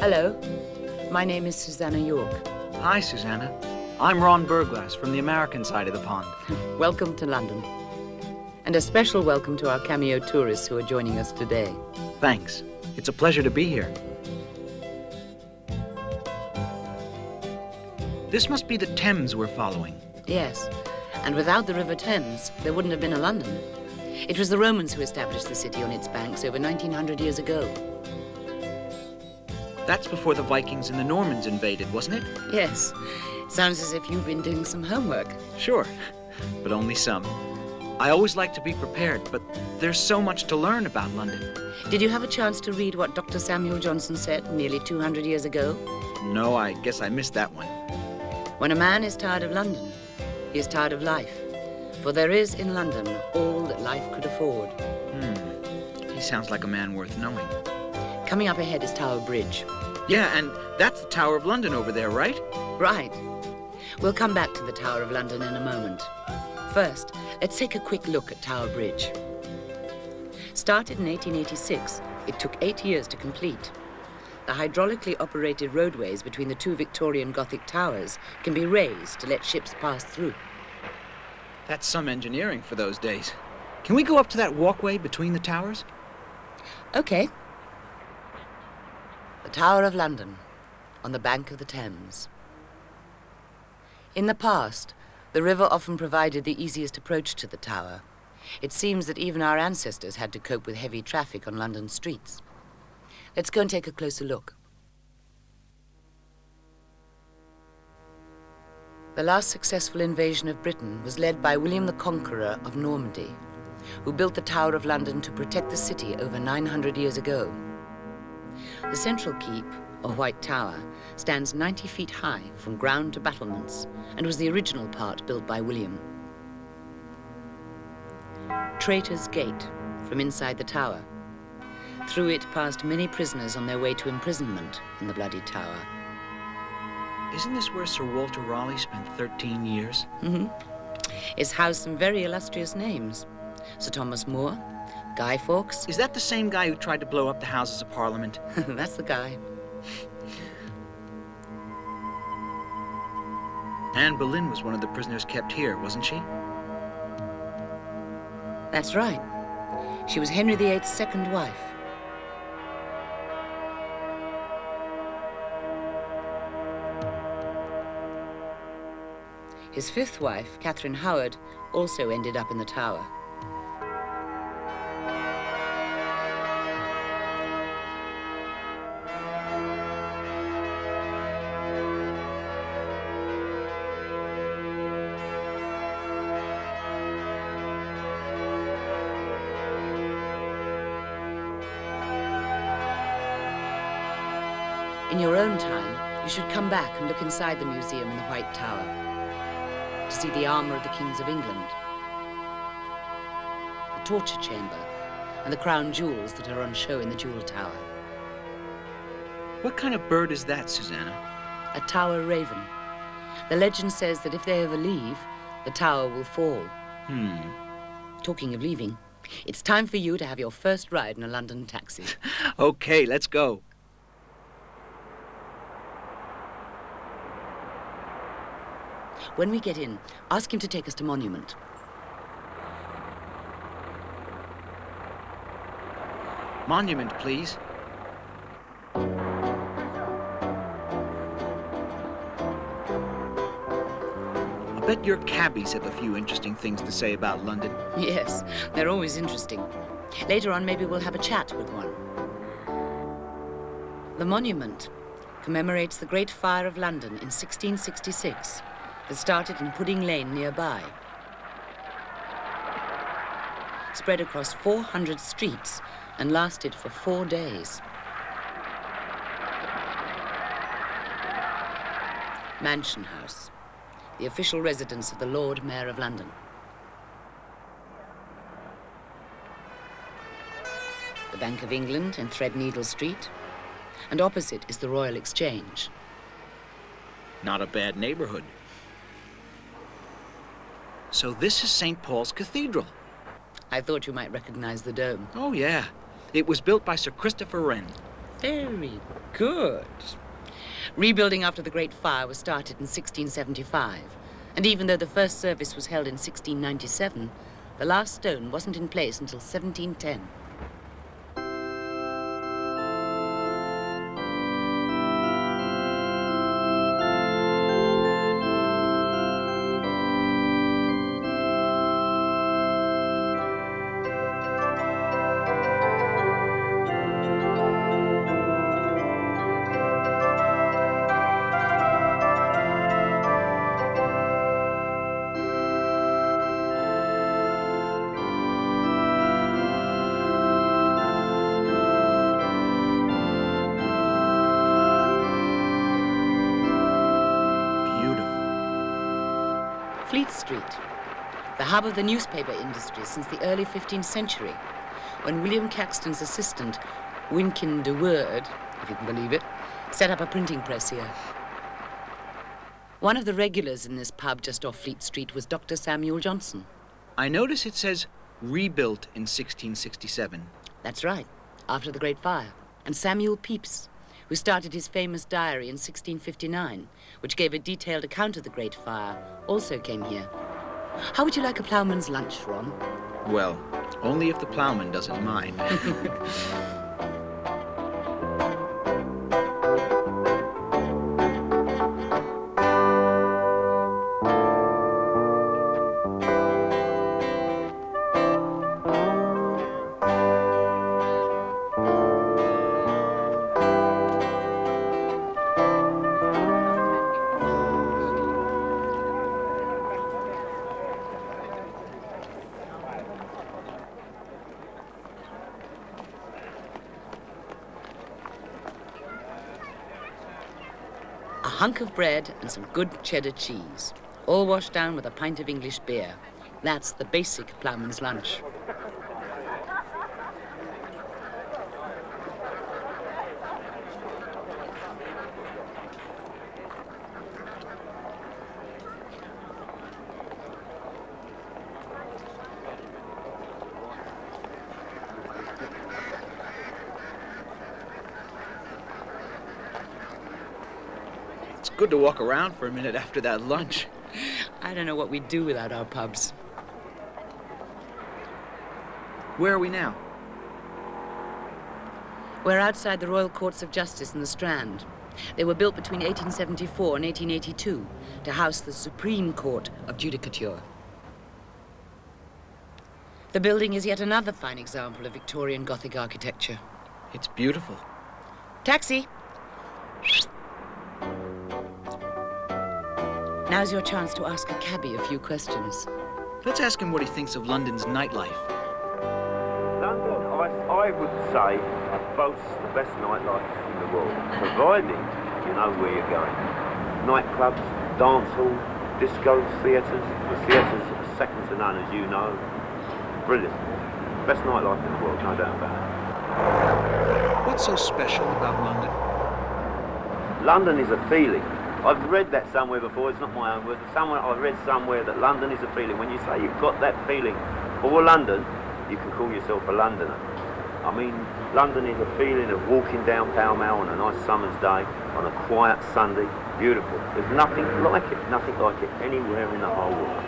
Hello, my name is Susannah York. Hi, Susannah. I'm Ron Burglass from the American side of the pond. Welcome to London. And a special welcome to our cameo tourists who are joining us today. Thanks. It's a pleasure to be here. This must be the Thames we're following. Yes, and without the River Thames, there wouldn't have been a London. It was the Romans who established the city on its banks over 1900 years ago. That's before the Vikings and the Normans invaded, wasn't it? Yes. Sounds as if you've been doing some homework. Sure, but only some. I always like to be prepared, but there's so much to learn about London. Did you have a chance to read what Dr. Samuel Johnson said nearly 200 years ago? No, I guess I missed that one. When a man is tired of London, he is tired of life. For there is in London all that life could afford. He sounds like a man worth knowing. Coming up ahead is Tower Bridge. Yeah, and that's the Tower of London over there, right? Right. We'll come back to the Tower of London in a moment. First, let's take a quick look at Tower Bridge. Started in 1886, it took 8 years to complete. The hydraulically operated roadways between the two Victorian Gothic towers can be raised to let ships pass through. That's some engineering for those days. Can we go up to that walkway between the towers? Okay. The Tower of London, on the bank of the Thames. In the past, the river often provided the easiest approach to the tower. It seems that even our ancestors had to cope with heavy traffic on London streets. Let's go and take a closer look. The last successful invasion of Britain was led by William the Conqueror of Normandy, who built the Tower of London to protect the city over 900 years ago. The central keep, or White Tower, stands 90 feet high from ground to battlements and was the original part built by William. Traitor's Gate, from inside the tower. Through it passed many prisoners on their way to imprisonment in the bloody tower. Isn't this where Sir Walter Raleigh spent 13 years? Mm-hmm. It's housed some very illustrious names. Sir Thomas More, Guy Fawkes. Is that the same guy who tried to blow up the Houses of Parliament? That's the guy. Anne Boleyn was one of the prisoners kept here, wasn't she? That's right. She was Henry VIII's second wife. His fifth wife, Catherine Howard, also ended up in the tower. In your own time, you should come back and look inside the museum in the White Tower to see the armor of the kings of England, the torture chamber, and the crown jewels that are on show in the jewel tower. What kind of bird is that, Susannah? A tower raven. The legend says that if they ever leave, the tower will fall. Talking of leaving, it's time for you to have your first ride in a London taxi. Okay, let's go. When we get in, ask him to take us to Monument. Monument, please. I bet your cabbies have a few interesting things to say about London. Yes, they're always interesting. Later on, maybe we'll have a chat with one. The Monument commemorates the Great Fire of London in 1666 that started in Pudding Lane nearby. Spread across 400 streets and lasted for 4 days. Mansion House, the official residence of the Lord Mayor of London. The Bank of England in Threadneedle Street, and opposite is the Royal Exchange. Not a bad neighborhood. So this is St. Paul's Cathedral. I thought you might recognize the dome. Oh, yeah. It was built by Sir Christopher Wren. Very good. Rebuilding after the Great Fire was started in 1675, and even though the first service was held in 1697, the last stone wasn't in place until 1710. Fleet Street, the hub of the newspaper industry since the early 15th century, when William Caxton's assistant, Wynkin de Word, if you can believe it, set up a printing press here. One of the regulars in this pub just off Fleet Street was Dr. Samuel Johnson. I notice it says rebuilt in 1667. That's right, after the Great Fire. And Samuel Pepys, who started his famous diary in 1659, which gave a detailed account of the Great Fire, also came here. How would you like a ploughman's lunch, Ron? Well, only if the ploughman doesn't mind. A hunk of bread and some good cheddar cheese, all washed down with a pint of English beer. That's the basic ploughman's lunch. It's good to walk around for a minute after that lunch. I don't know what we'd do without our pubs. Where are we now? We're outside the Royal Courts of Justice in the Strand. They were built between 1874 and 1882 to house the Supreme Court of Judicature. The building is yet another fine example of Victorian Gothic architecture. It's beautiful. Taxi! Now's your chance to ask a cabbie a few questions. Let's ask him what he thinks of London's nightlife. London, I would say, boasts the best nightlife in the world, providing you know where you're going. Nightclubs, dance halls, discos, theatres. The theatres are second to none, as you know. Brilliant. Best nightlife in the world, no doubt about it. What's so special about London? London is a feeling. I've read that somewhere before, it's not my own words. I've read somewhere that London is a feeling. When you say you've got that feeling for London, you can call yourself a Londoner. I mean, London is a feeling of walking down Pall Mall on a nice summer's day, on a quiet Sunday. Beautiful. There's nothing like it anywhere in the whole world.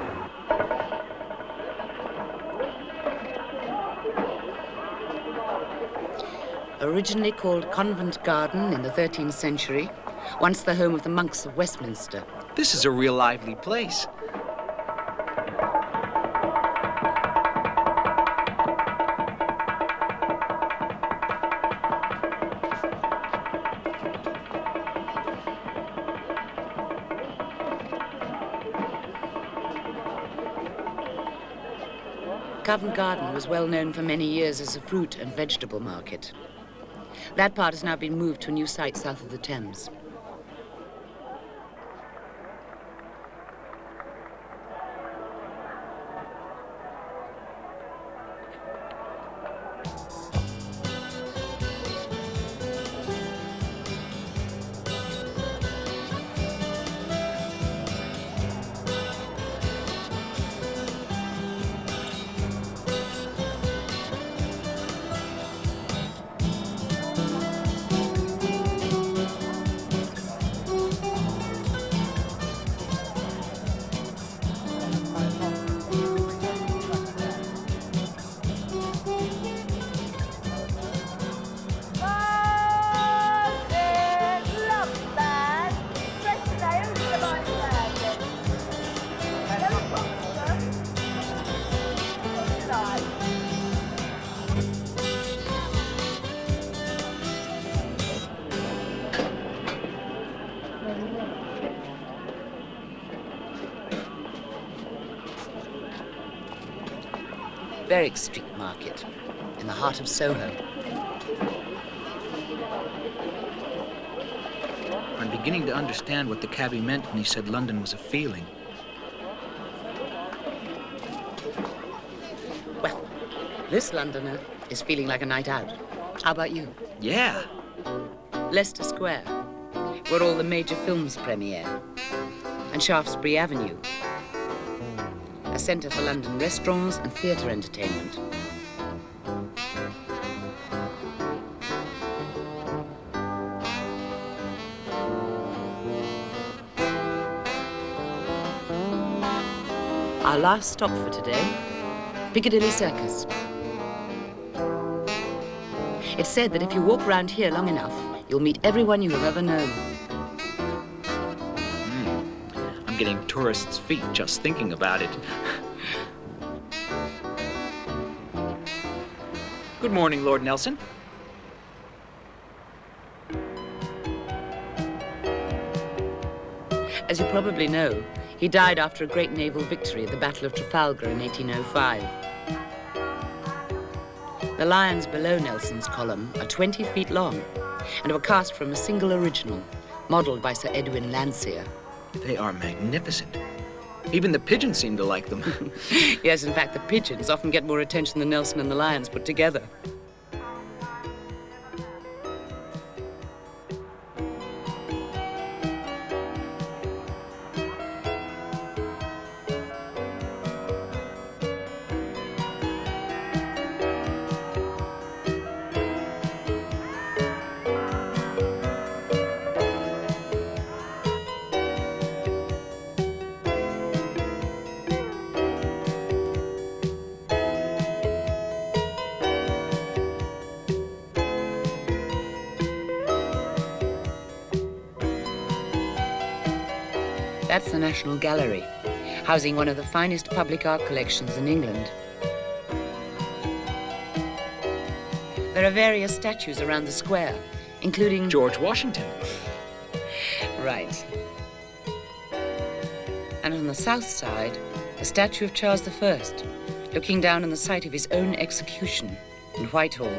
Originally called Convent Garden in the 13th century, once the home of the monks of Westminster. This is a real lively place. Covent Garden was well known for many years as a fruit and vegetable market. That part has now been moved to a new site south of the Thames. Berwick Street Market, in the heart of Soho. I'm beginning to understand what the cabbie meant when he said London was a feeling. Well, this Londoner is feeling like a night out. How about you? Yeah. Leicester Square, where all the major films premiere, and Shaftesbury Avenue, a centre for London restaurants and theatre entertainment. Our last stop for today, Piccadilly Circus. It's said that if you walk around here long enough, you'll meet everyone you have ever known. I'm getting tourists' feet just thinking about it. Good morning, Lord Nelson. As you probably know, he died after a great naval victory at the Battle of Trafalgar in 1805. The lions below Nelson's column are 20 feet long and were cast from a single original, modelled by Sir Edwin Landseer. They are magnificent. Even the pigeons seem to like them. Yes, in fact, the pigeons often get more attention than Nelson and the lions put together. That's the National Gallery, housing one of the finest public art collections in England. There are various statues around the square, including George Washington. Right. And on the south side, a statue of Charles I, looking down on the site of his own execution in Whitehall.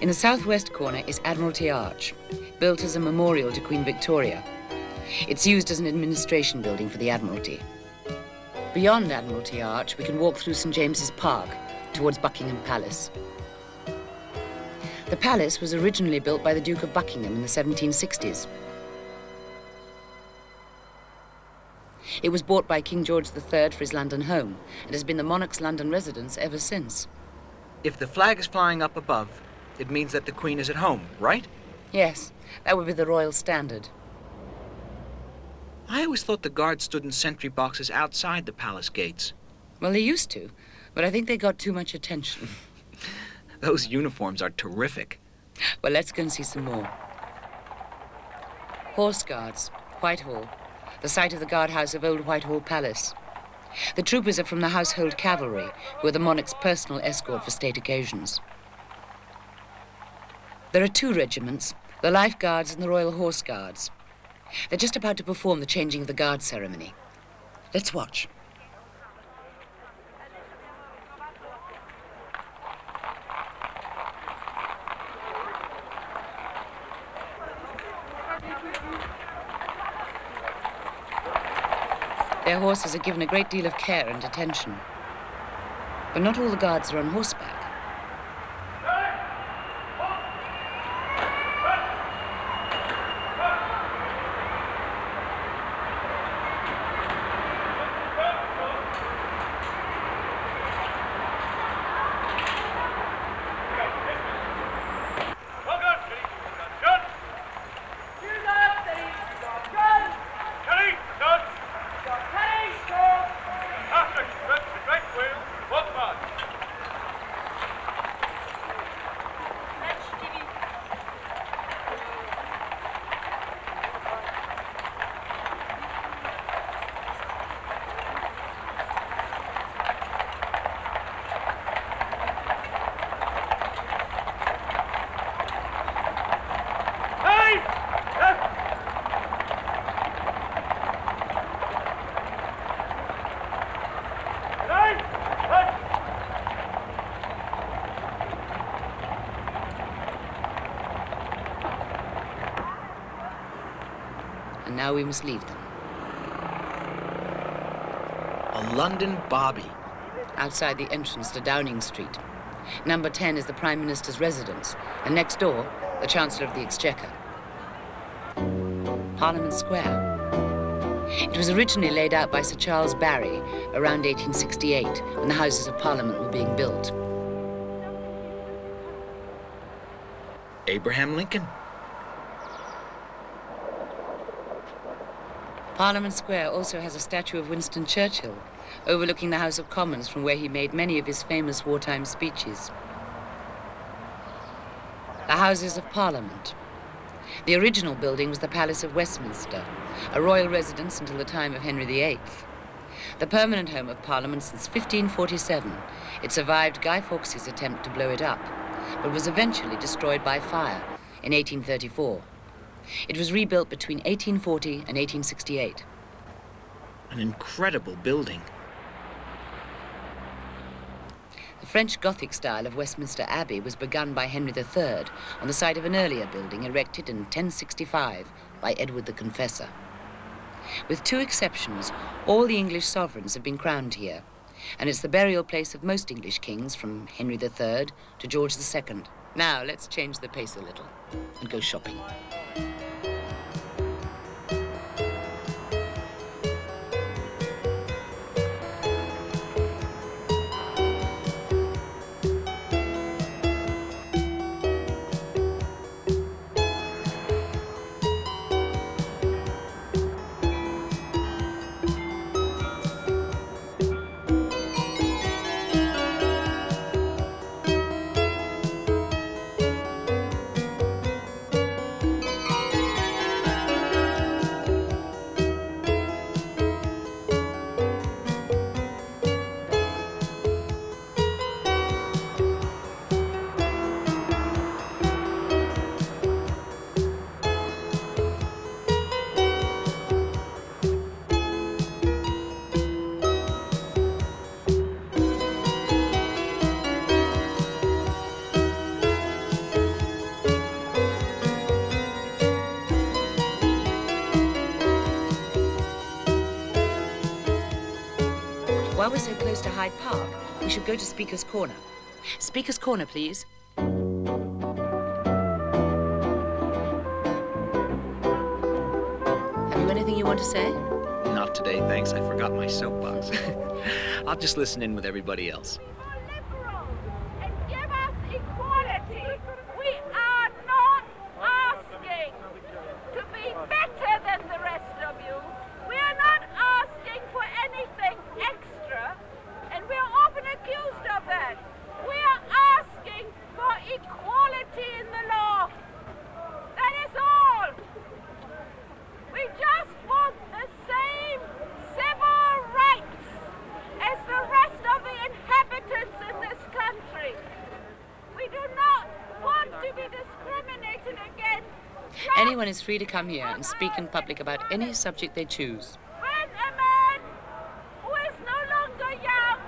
In the southwest corner is Admiralty Arch, built as a memorial to Queen Victoria. It's used as an administration building for the Admiralty. Beyond Admiralty Arch, we can walk through St. James's Park towards Buckingham Palace. The palace was originally built by the Duke of Buckingham in the 1760s. It was bought by King George III for his London home and has been the monarch's London residence ever since. If the flag is flying up above, it means that the Queen is at home, right? Yes, that would be the royal standard. I always thought the guards stood in sentry boxes outside the palace gates. Well, they used to, but I think they got too much attention. Those uniforms are terrific. Well, let's go and see some more. Horse Guards, Whitehall, the site of the guardhouse of Old Whitehall Palace. The troopers are from the Household Cavalry, who are the monarch's personal escort for state occasions. There are two regiments, the Life Guards and the Royal Horse Guards. They're just about to perform the changing of the guard ceremony. Let's watch. Their horses are given a great deal of care and attention. But not all the guards are on horseback. and now we must leave them. A London bobby. Outside the entrance to Downing Street. Number 10 is the Prime Minister's residence, and next door, the Chancellor of the Exchequer. Parliament Square. It was originally laid out by Sir Charles Barry around 1868, when the Houses of Parliament were being built. Abraham Lincoln. Parliament Square also has a statue of Winston Churchill, overlooking the House of Commons, from where he made many of his famous wartime speeches. The Houses of Parliament. The original building was the Palace of Westminster, a royal residence until the time of Henry VIII. The permanent home of Parliament since 1547, it survived Guy Fawkes's attempt to blow it up, but was eventually destroyed by fire in 1834. It was rebuilt between 1840 and 1868. An incredible building. The French Gothic style of Westminster Abbey was begun by Henry III on the site of an earlier building erected in 1065 by Edward the Confessor. With two exceptions, all the English sovereigns have been crowned here, and it's the burial place of most English kings from Henry III to George II. Now, let's change the pace a little and go shopping. While we're so close to Hyde Park, we should go to Speaker's Corner. Speaker's Corner, please. Have you anything you want to say? Not today, thanks. I forgot my soapbox. I'll just listen in with everybody else. Anyone is free to come here and speak in public about any subject they choose. When a man who is no longer young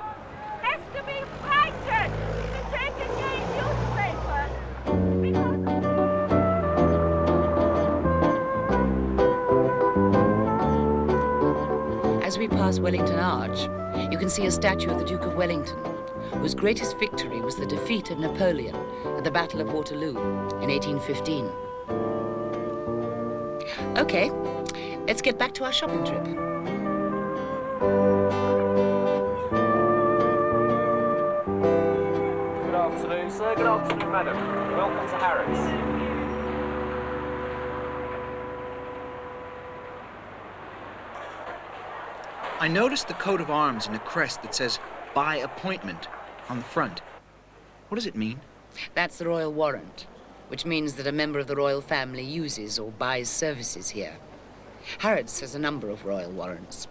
has to be frightened to take a gay newspaper. As we pass Wellington Arch, you can see a statue of the Duke of Wellington, whose greatest victory was the defeat of Napoleon at the Battle of Waterloo in 1815. Okay, let's get back to our shopping trip. Good afternoon, sir. Good afternoon, madam. Welcome to Harrods. I noticed the coat of arms and a crest that says, by appointment, on the front. What does it mean? That's the royal warrant, which means that a member of the royal family uses or buys services here. Harrods has a number of royal warrants.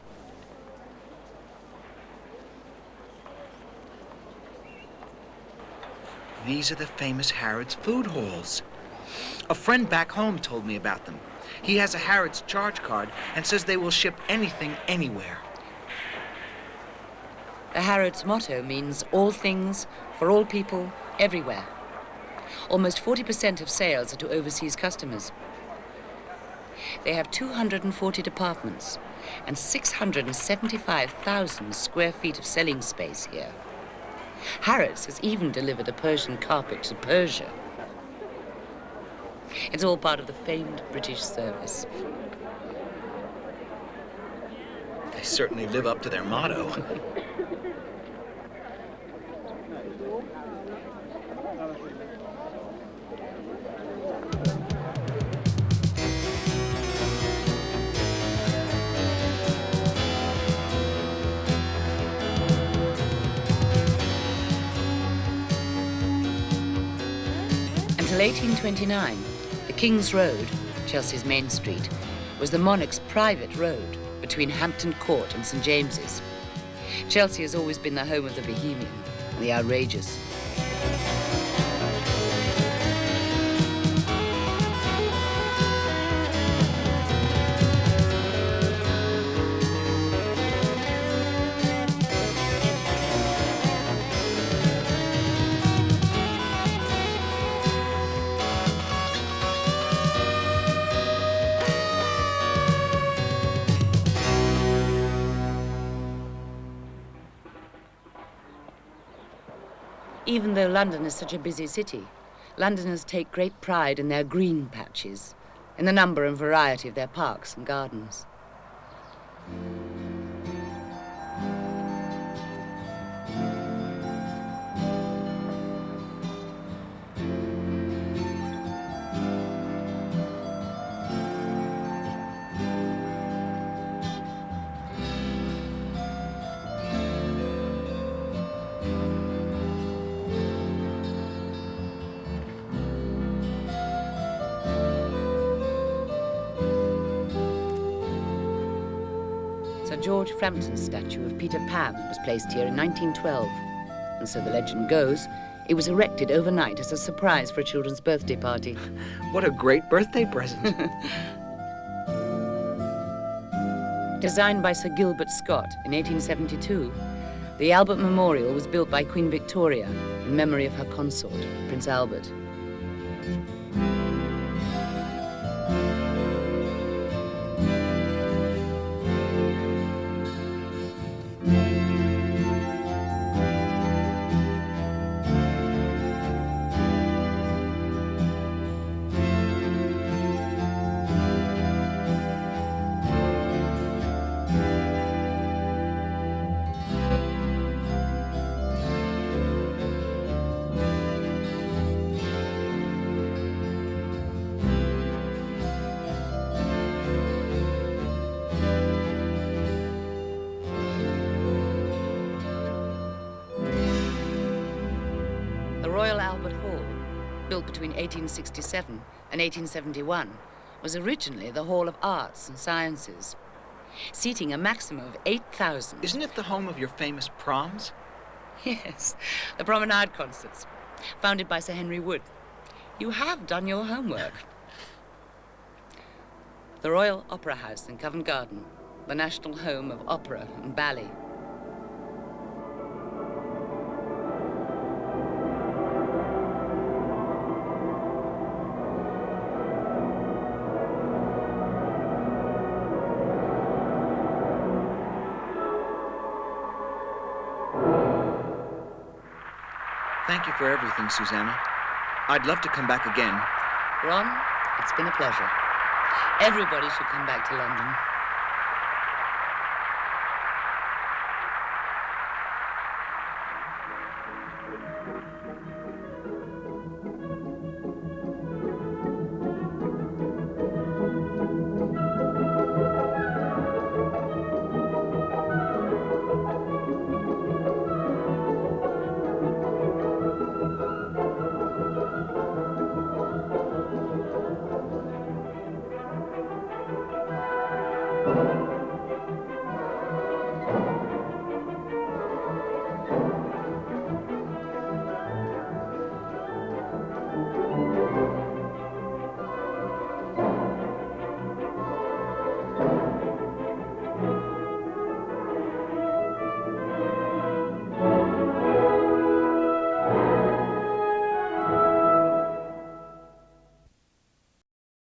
These are the famous Harrods food halls. A friend back home told me about them. He has a Harrods charge card and says they will ship anything, anywhere. The Harrods motto means all things, for all people, everywhere. Almost 40% of sales are to overseas customers. They have 240 departments and 675,000 square feet of selling space here. Harrods has even delivered a Persian carpet to Persia. It's all part of the famed British service. They certainly live up to their motto. Until 1829, the King's Road, Chelsea's main street, was the monarch's private road between Hampton Court and St. James's. Chelsea has always been the home of the bohemian and the outrageous. Even though London is such a busy city, Londoners take great pride in their green patches, in the number and variety of their parks and gardens. Sir George Frampton's statue of Peter Pan was placed here in 1912, and so the legend goes, it was erected overnight as a surprise for a children's birthday party. What a great birthday present. Designed by Sir Gilbert Scott in 1872, the Albert Memorial was built by Queen Victoria in memory of her consort, Prince Albert. The Royal Albert Hall, built between 1867 and 1871, was originally the Hall of Arts and Sciences, seating a maximum of 8,000. Isn't it the home of your famous proms? Yes, the promenade concerts, founded by Sir Henry Wood. You have done your homework. The Royal Opera House in Covent Garden, the national home of opera and ballet. Thank you for everything, Susannah. I'd love to come back again. Ron, it's been a pleasure. Everybody should come back to London.